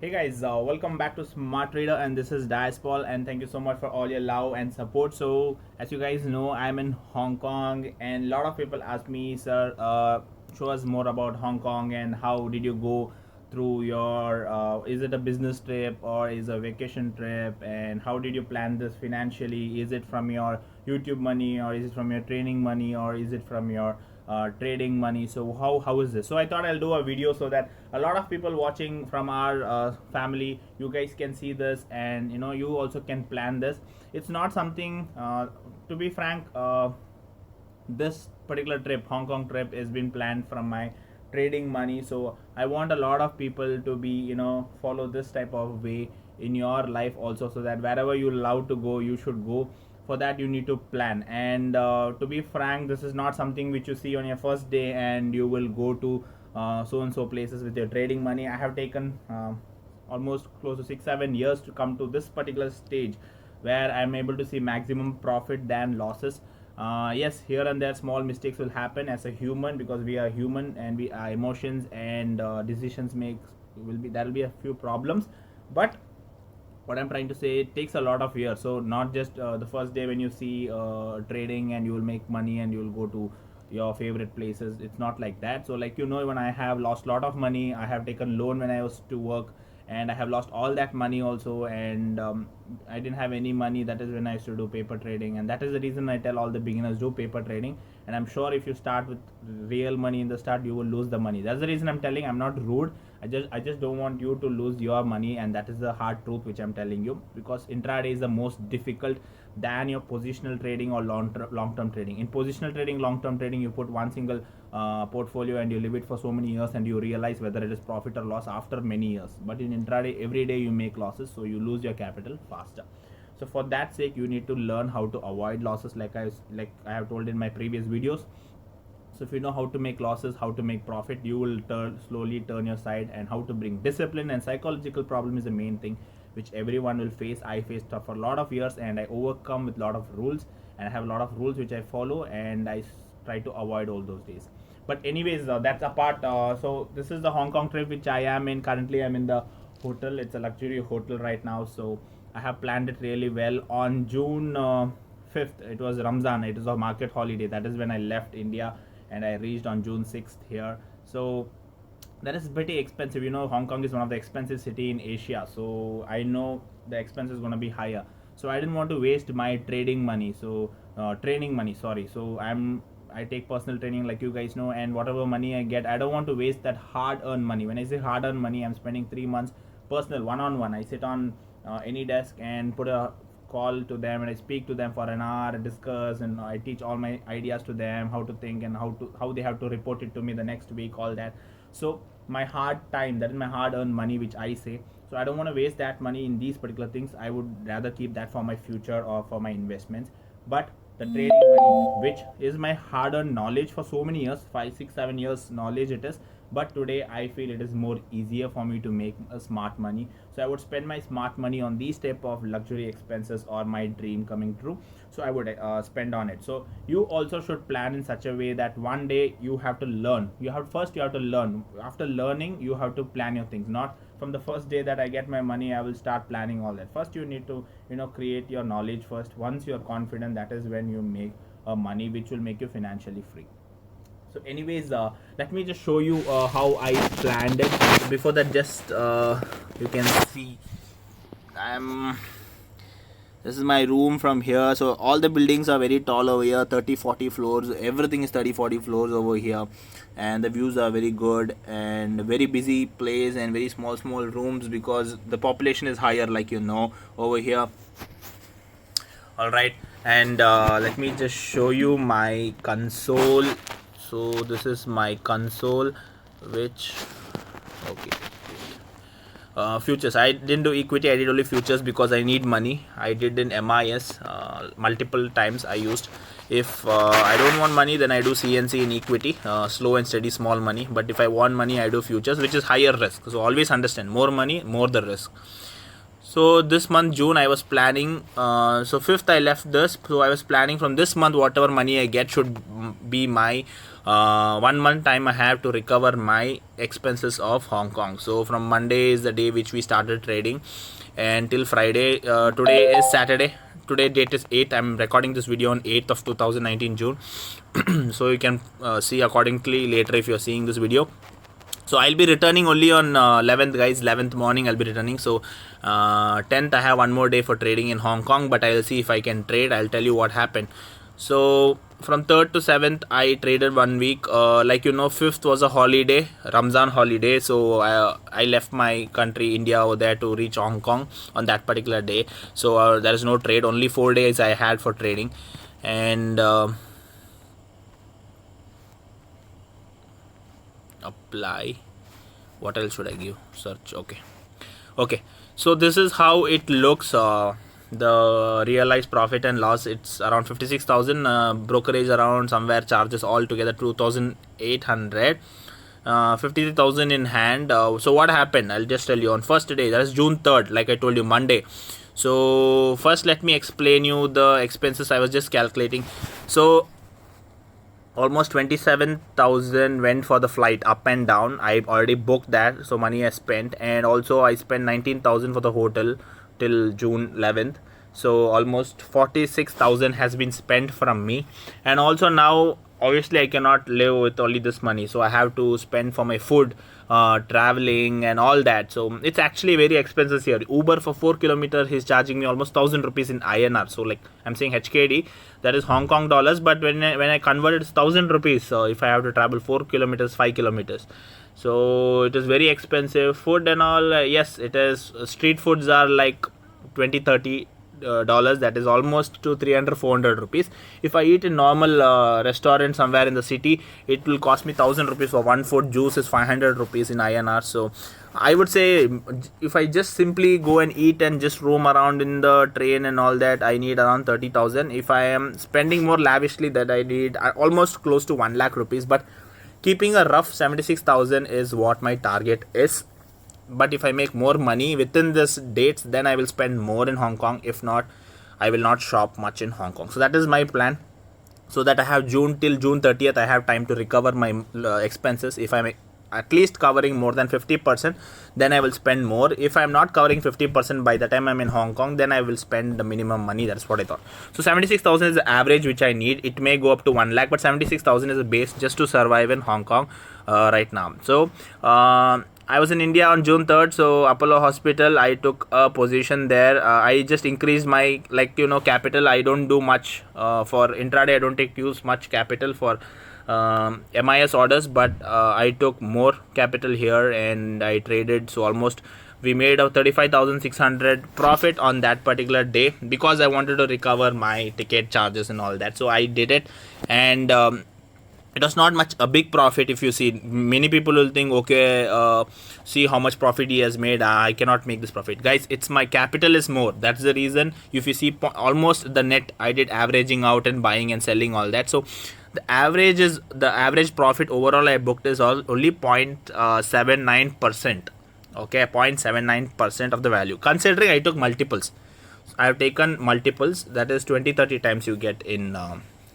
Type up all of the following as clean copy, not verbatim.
Hey guys, welcome back to Smart Trader, and this is Paul, and thank you so much for all your love and support. So, as you guys know, I'm in Hong Kong, and a lot of people ask me, sir, show us more about Hong Kong and how did you go through your, is it a business trip or is it a vacation trip, and how did you plan this financially? Is it from your YouTube money, or is it from your training money, or is it from your trading money? So how is this? So I thought I'll do a video so that a lot of people watching from our family, you guys can see this, and you also can plan this. It's not something, to be frank, this particular trip, Hong Kong trip, has been planned from my trading money. So I want a lot of people to be, follow this type of way in your life also, so that wherever you love to go, you should go. For that, you need to plan. And to be frank, this is not something which you see on your first day and you will go to so and so places with your trading money. I have taken almost close to 6-7 years to come to this particular stage where I'm able to see maximum profit than losses. Yes, here and there small mistakes will happen as a human, because we are human and we are emotions, and decisions makes will be there will be a few problems. But what I'm trying to say, it takes a lot of years. So not just the first day when you see trading and you will make money and you will go to your favorite places. It's not like that. So like, when I have lost a lot of money, I have taken loan when I was to work, and I have lost all that money also, and I didn't have any money. That is when I used to do paper trading, and that is the reason I tell all the beginners, do paper trading. And I'm sure if you start with real money in the start, you will lose the money. That's the reason I'm telling. I'm not rude. I just don't want you to lose your money, and that is the hard truth which I'm telling you, because intraday is the most difficult than your positional trading or long-term trading. In positional trading, long-term trading, you put one single portfolio and you leave it for so many years, and you realize whether it is profit or loss after many years. But in intraday, every day you make losses, so you lose your capital faster. So for that sake, you need to learn how to avoid losses, like I have told in my previous videos. So if you know how to make losses, how to make profit, you will slowly turn your side. And how to bring discipline and psychological problem is the main thing which everyone will face. I faced for a lot of years, and I overcome with a lot of rules, and I have a lot of rules which I follow, and I try to avoid all those days. But anyways, that's apart. So this is the Hong Kong trip which I am in. Currently I'm in the hotel. It's a luxury hotel right now. So I have planned it really well. On June 5th, it was Ramzan. It was a market holiday. That is when I left India, and I reached on June 6th here. So that is pretty expensive. Hong Kong is one of the expensive city in Asia, so I know the expense is going to be higher. So I didn't want to waste my trading money, so training money, sorry. So I take personal training, like you guys know, and whatever money I get, I don't want to waste that hard earned money. When I say hard earned money, I'm spending 3 months personal one-on-one. I sit on any desk and put a call to them, and I speak to them for an hour, discuss, and I teach all my ideas to them, how to think and how they have to report it to me the next week, all that. So my hard time, that is my hard earned money which I say. So I don't want to waste that money in these particular things. I would rather keep that for my future or for my investments. But the trading money, which is my hard earned knowledge for so many years, 5 6 7 years knowledge it is, but today I feel it is more easier for me to make a smart money. So I would spend my smart money on these type of luxury expenses, or my dream coming true. So I would spend on it. So you also should plan in such a way that one day you have to learn. You have to learn. After learning, you have to plan your things. Not from the first day that I get my money, I will start planning all that. First you need to create your knowledge first. Once you are confident, that is when you make money which will make you financially free. So anyways, let me just show you how I planned it. Before that, just you can see this is my room from here. So all the buildings are very tall over here, 30-40 floors. Everything is 30-40 floors over here, and the views are very good, and very busy place, and very small rooms, because the population is higher, like over here. All right, and let me just show you my console. So this is my console, which okay. Futures, I didn't do equity, I did only futures because I need money. I did in MIS multiple times I used. If I don't want money, then I do CNC in equity, slow and steady small money. But if I want money, I do futures, which is higher risk. So always understand, more money, more the risk. So this month June I was planning, so 5th I left this, so I was planning from this month whatever money I get should be my 1 month time I have to recover my expenses of Hong Kong. So from Monday is the day which we started trading, and till Friday, today is Saturday, today date is 8th, I'm recording this video on 8th of 2019 June. So you can see accordingly later if you're seeing this video. So I'll be returning only on 11th, guys. 11th morning I'll be returning. So 10th I have one more day for trading in Hong Kong, but I'll see if I can trade. I'll tell you what happened. So from 3rd to 7th I traded 1 week. Like 5th was a holiday, Ramzan holiday. So I left my country India over there to reach Hong Kong on that particular day. So there is no trade. Only 4 days I had for trading, and apply. What else should I give? Search. Okay, so this is how it looks. The realized profit and loss, it's around 56,000. Brokerage around somewhere, charges all together 2,800. 53,000 in hand. So what happened, I'll just tell you. On first day, that is June 3rd, like I told you, Monday. So first let me explain you the expenses. I was just calculating. So almost 27,000 went for the flight up and down. I already booked that, so money I spent. And also I spent 19,000 for the hotel till June 11th. So almost 46,000 has been spent from me. And also now obviously I cannot live with only this money, so I have to spend for my food, traveling and all that. So it's actually very expensive here. Uber for 4 kilometers he's charging me almost 1,000 rupees in INR. So like I'm saying HKD, that is Hong Kong dollars, but when I convert it's 1,000 rupees. So if I have to travel 4 kilometers, 5 kilometers, so it is very expensive. Food and all, yes it is. Street foods are like 20-30 dollars, that is almost to 300-400 rupees. If I eat in normal restaurant somewhere in the city, it will cost me 1,000 rupees for one food. Juice is 500 rupees in INR. So I would say if I just simply go and eat and just roam around in the train and all that, I need around 30,000. If I am spending more lavishly, that I need almost close to 1 lakh rupees. But keeping a rough 76,000 is what my target is. But if I make more money within this dates, then I will spend more in Hong Kong. If not, I will not shop much in Hong Kong. So that is my plan, so that I have June till June 30th I have time to recover my expenses. If I'm at least covering more than 50%, then I will spend more. If I'm not covering 50% by the time I'm in Hong Kong, then I will spend the minimum money. That's what I thought. So 76,000 is the average which I need. It may go up to 1 lakh, but 76,000 is a base just to survive in Hong Kong right now. So I was in India on June 3rd, so Apollo Hospital, I took a position there. I just increased my, capital. I don't do much for intraday. I don't use much capital for MIS orders, but I took more capital here and I traded. So almost we made a 35,600 profit on that particular day, because I wanted to recover my ticket charges and all that. So I did it, and it was not much a big profit. If you see, many people will think, okay, see how much profit he has made, I cannot make this profit. Guys, it's my capital is more. That's the reason. If you see, almost the net I did averaging out and buying and selling all that. So the average profit overall I booked is only 0.79%. Okay, 0.79% of the value, considering I took multiples. I have taken multiples, that is 20-30 times you get in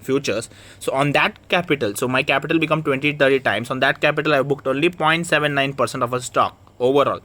futures. So on that capital, so my capital become 20-30 times. On that capital I booked only 0.79% of a stock overall.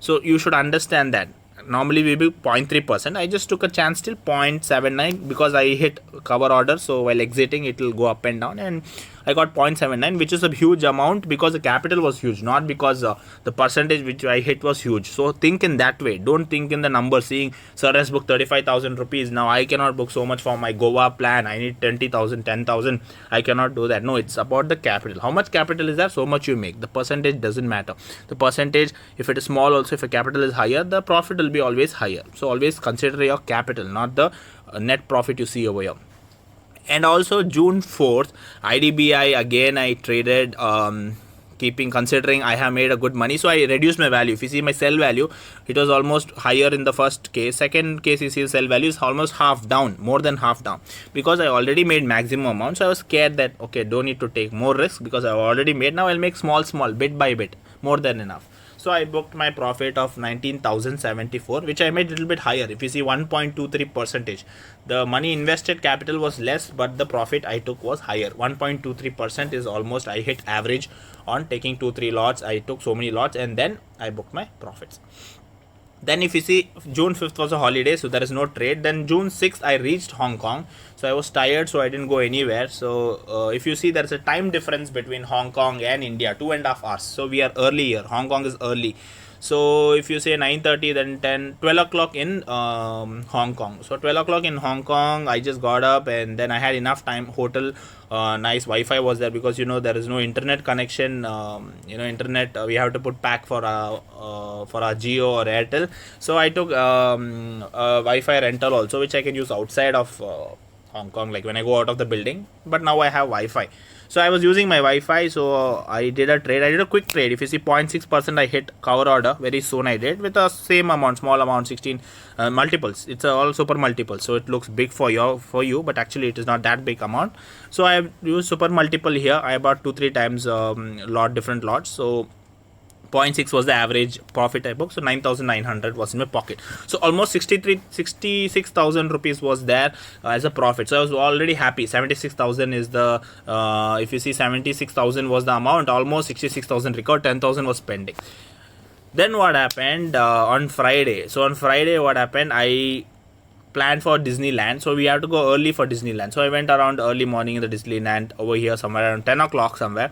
So you should understand that normally we book 0.3%. I just took a chance till 0.79 because I hit cover order. So while exiting, it will go up and down, and I got 0.79, which is a huge amount because the capital was huge, not because the percentage which I hit was huge. So think in that way. Don't think in the number, seeing sir has booked 35,000 rupees. Now I cannot book so much for my Goa plan. I need 20,000, 10,000. I cannot do that. No, it's about the capital. How much capital is there? So much you make. The percentage doesn't matter. The percentage, if it is small also, if a capital is higher, the profit will be always higher. So always consider your capital, not the net profit you see over here. And also June 4th, IDBI again I traded, considering I have made a good money, so I reduced my value. If you see my sell value, it was almost higher in the first case. Second case, you see sell value is almost half down, more than half down, because I already made maximum amount. So I was scared that okay, don't need to take more risk because I already made. Now I'll make small bit by bit, more than enough. So I booked my profit of 19,074, which I made a little bit higher. If you see 1.23%, the money invested capital was less, but the profit I took was higher. 1.23% is almost, I hit average on taking 2-3 lots. I took so many lots and then I booked my profits. Then if you see, June 5th was a holiday, so there is no trade. Then June 6th I reached Hong Kong, so I was tired, so I didn't go anywhere. So if you see, there's a time difference between Hong Kong and India, 2.5 hours. So we are early here. Hong Kong is early. So if you say 9:30, then 10, 12 o'clock in Hong Kong. So 12 o'clock in Hong Kong, I just got up and then I had enough time. Hotel, nice Wi-Fi was there, because there is no internet connection. Internet, we have to put pack for our Jio or Airtel. So I took Wi-Fi rental also, which I can use outside of Hong Kong, like when I go out of the building. But now I have Wi-Fi. So I was using my Wi-Fi, so I did a trade. I did a quick trade. If you see 0.6%, I hit cover order very soon. I did with a same amount, small amount, 16 multiples. It's all super multiples, so it looks big for you, but actually it is not that big amount. So I have used super multiple here. I bought 2-3 times different lots. So 0.6 was the average profit I booked, so 9,900 was in my pocket. So almost 66,000 rupees was there as a profit. So I was already happy. 76,000 is the if you see, 76,000 was the amount, almost 66,000 recovered, 10,000 was pending. Then what happened on Friday? So on Friday, what happened? I planned for Disneyland, so we have to go early for Disneyland. So I went around early morning in the Disneyland over here, somewhere around 10 o'clock somewhere.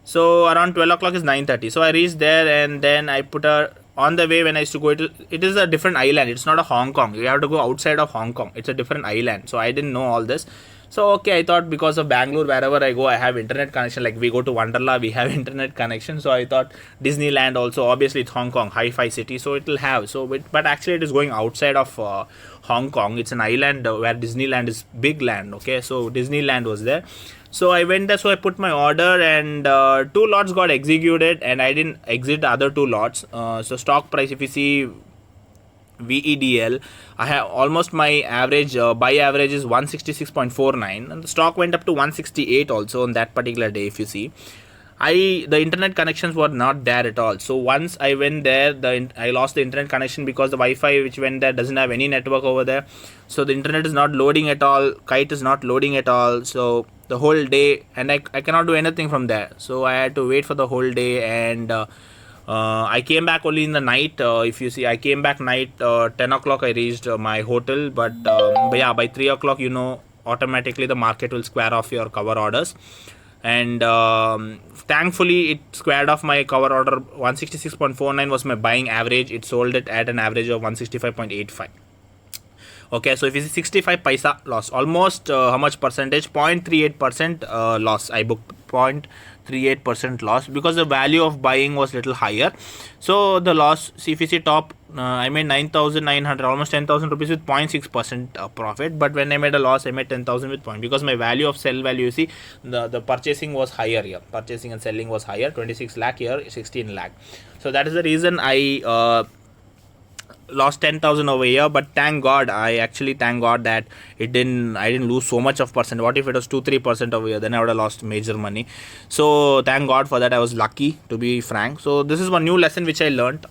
So around 12 o'clock is 9:30. So I reached there, and then I put on the way when I used to go, it is a different island. It's not a Hong Kong. You have to go outside of Hong Kong. It's a different island. So I didn't know all this. So okay, I thought because of Bangalore, wherever I go, I have internet connection. Like we go to Wonderla, we have internet connection. So I thought Disneyland also, obviously it's Hong Kong, hi-fi city, so it will have. But actually it is going outside of Hong Kong. It's an island where Disneyland is big land. Okay, so Disneyland was there. So I went there, so I put my order, and 2 lots got executed, and I didn't exit the other 2 lots. So stock price, if you see VEDL, I have almost my average buy average is 166.49, and the stock went up to 168 also on that particular day. If you see, the internet connections were not there at all. So once I went there, I lost the internet connection because the Wi-Fi which went there doesn't have any network over there. So the internet is not loading at all. Kite is not loading at all. So the whole day, and I cannot do anything from there. So I had to wait for the whole day, and I came back only in the night. If you see, I came back night 10 o'clock. I reached my hotel, but yeah, by 3 o'clock, automatically the market will square off your cover orders. And thankfully it squared off my cover order. 166.49 was my buying average. It sold it at an average of 165.85. Okay, so if you see, 65 paisa loss, almost how much percentage? 0.38% loss. I booked 0.38% loss because the value of buying was little higher. So the loss, see, if you see top, I made 9,900, almost 10,000 rupees with 0.6% profit. But when I made a loss, I made 10,000 with point, because my value of sell value, you see, the purchasing was higher here. Purchasing and selling was higher. 26 lakh here, 16 lakh. So that is the reason I lost 10,000 over here. But thank God, I actually thank God that I didn't lose so much of percent. What if it was 2-3% over here? Then I would have lost major money. So thank God for that. I was lucky, to be frank. So this is one new lesson which I learned.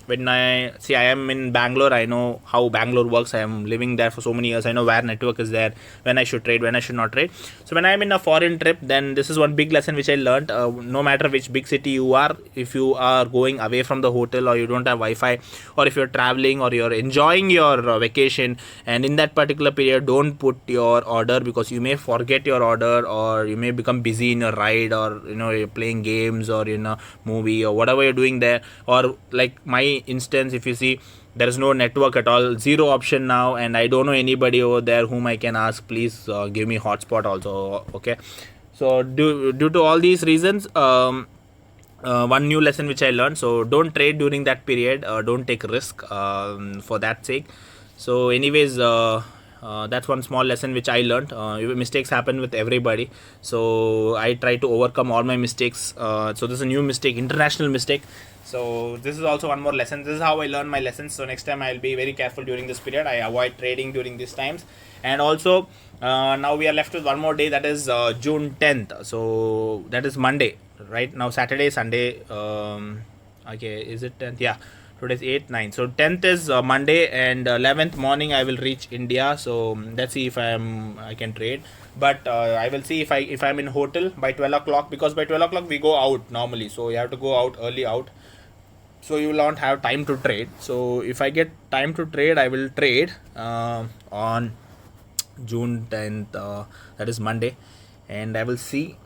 When I am in Bangalore, I know how Bangalore works. I am living there for so many years. I know where network is there, when I should trade, when I should not trade. So when I am in a foreign trip, then this is one big lesson which I learned. No matter which big city you are, if you are going away from the hotel, or you don't have Wi-Fi, or if you're traveling, or you're enjoying your vacation, and in that particular period, don't put your order, because you may forget your order, or you may become busy in your ride, or you're playing games, or in a movie, or whatever you're doing there. Or like my instance, if you see, there is no network at all, zero option now, and I don't know anybody over there whom I can ask, please give me hotspot also. Okay, so due to all these reasons, one new lesson which I learned: so don't trade during that period, don't take risk for that sake. So anyways, that's one small lesson which I learned. Mistakes happen with everybody, so I try to overcome all my mistakes. So this is a new mistake, international mistake. So this is also one more lesson. This is how I learn my lessons. So next time I'll be very careful during this period. I avoid trading during these times. And also now we are left with one more day, that is June 10th. So that is Monday. Right now, Saturday, Sunday, Okay, is it 10th? Yeah, today's 8th, 9th. So 10th is Monday, and 11th morning I will reach India. So let's see if I can trade. But I will see if I'm in hotel by 12 o'clock, because by 12 o'clock we go out normally. So you have to go out early out. So you will not have time to trade. So if I get time to trade, I will trade on June 10th. That is Monday, and I will see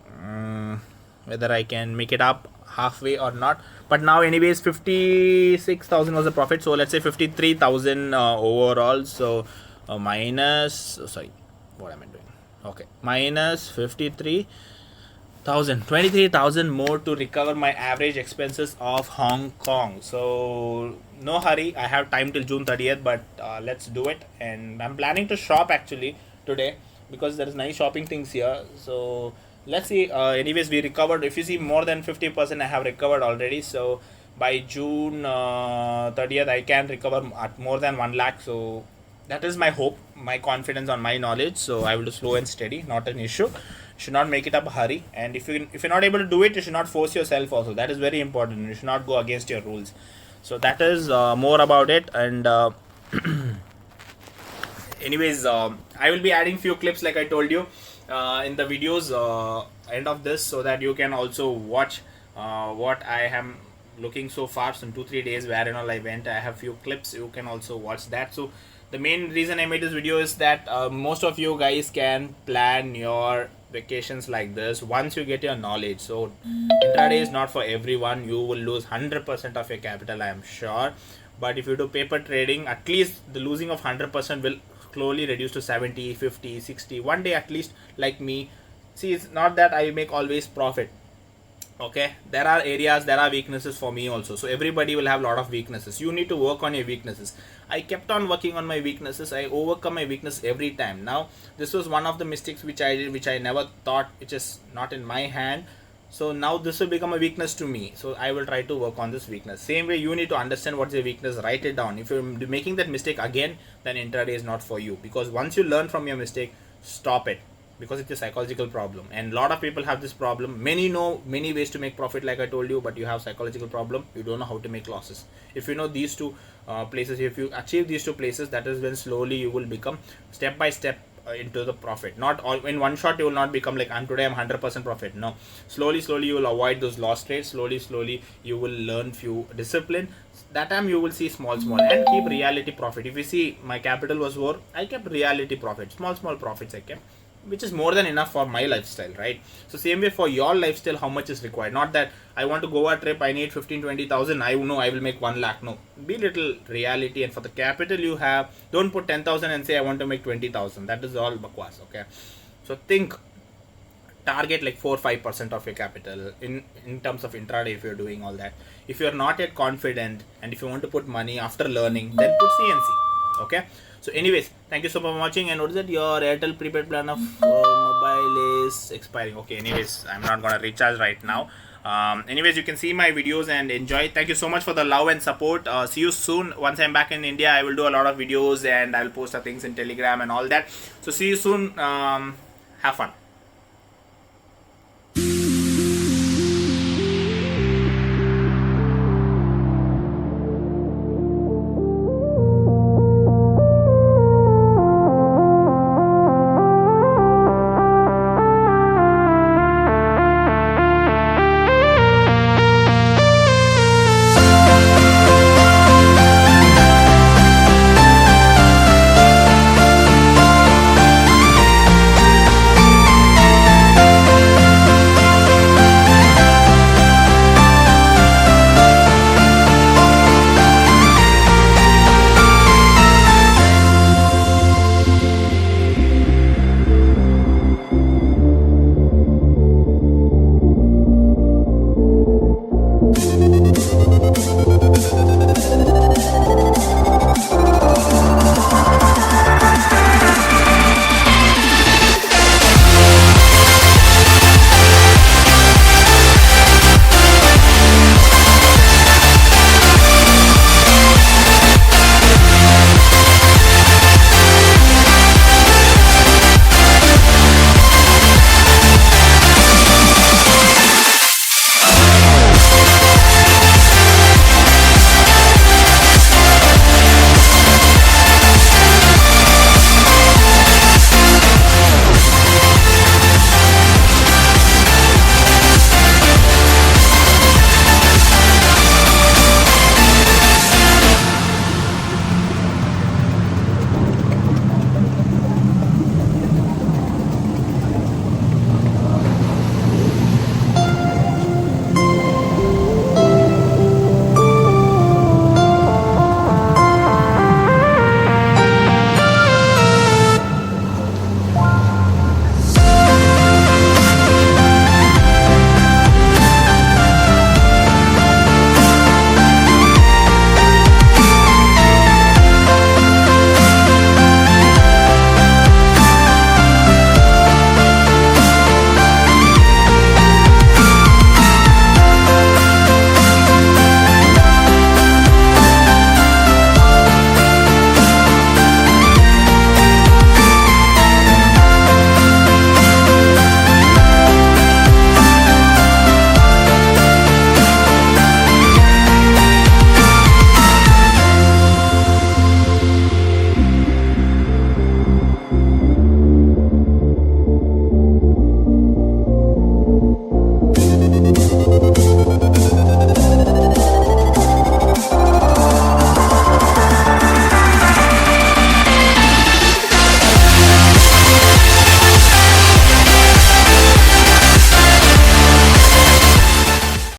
whether I can make it up halfway or not. But now anyways 56,000 was the profit, so let's say 53,000 overall. So minus, sorry, what am I doing? Okay, minus 23,000 more to recover my average expenses of Hong Kong. So no hurry, I have time till June 30th, but let's do it. And I'm planning to shop actually today, because there is nice shopping things here. So let's see. Anyways, we recovered. If you see, more than 50% I have recovered already. So by June 30th I can recover at more than 1 lakh. So that is my hope, my confidence on my knowledge. So I will do slow and steady, not an issue. Should not make it up a hurry. And if you're not able to do it, you should not force yourself also. That is very important. You should not go against your rules. So that is more about it. And anyways, I will be adding few clips like I told you in the videos end of this, so that you can also watch what I am looking so far. So in 2-3 days where I went, I have few clips, you can also watch that. So the main reason I made this video is that most of you guys can plan your vacations like this once you get your knowledge. So intraday is not for everyone. You will lose 100% of your capital, I am sure. But if you do paper trading, at least the losing of 100% will slowly reduce to 70, 50, 60 one day at least. Like me, see, it's not that I make always profit. Okay, there are areas, there are weaknesses for me also. So everybody will have a lot of weaknesses. You need to work on your weaknesses. I kept on working on my weaknesses. I overcome my weakness every time. Now this was one of the mistakes which I did, which I never thought, which is not in my hand. So now this will become a weakness to me. So I will try to work on this weakness. Same way, you need to understand what's your weakness, write it down. If you're making that mistake again, then intraday is not for you. Because once you learn from your mistake, stop it. Because it's a psychological problem, and a lot of people have this problem. Many know many ways to make profit, like I told you, but you have psychological problem. You don't know how to make losses. If you know these two places, if you achieve these two places, that is when slowly you will become step by step into the profit. Not all in one shot. You will not become like I'm 100% profit. No, slowly you will avoid those loss trades. Slowly you will learn few discipline. That time you will see small and keep reality profit. If you see, my capital was more, I kept reality profit, small profits I kept, which is more than enough for my lifestyle, right? So same way for your lifestyle, how much is required? Not that I want to go a trip, I need 15-20,000, I know I will make 1 lakh. No, be little reality. And for the capital you have, don't put 10,000 and say I want to make 20,000. That is all bakwas. Okay, so think, target like 4-5% of your capital in terms of intraday. If you're doing all that, if you're not yet confident, and if you want to put money after learning, then put CNC. Okay, so anyways, thank you so much for watching. And what is it, your Airtel prepaid plan of mobile is expiring. Okay, anyways, I'm not gonna recharge right now. Anyways, you can see my videos and enjoy. Thank you so much for the love and support. See you soon. Once I'm back in India, I will do a lot of videos, and I'll post things in Telegram and all that. So see you soon. Have fun.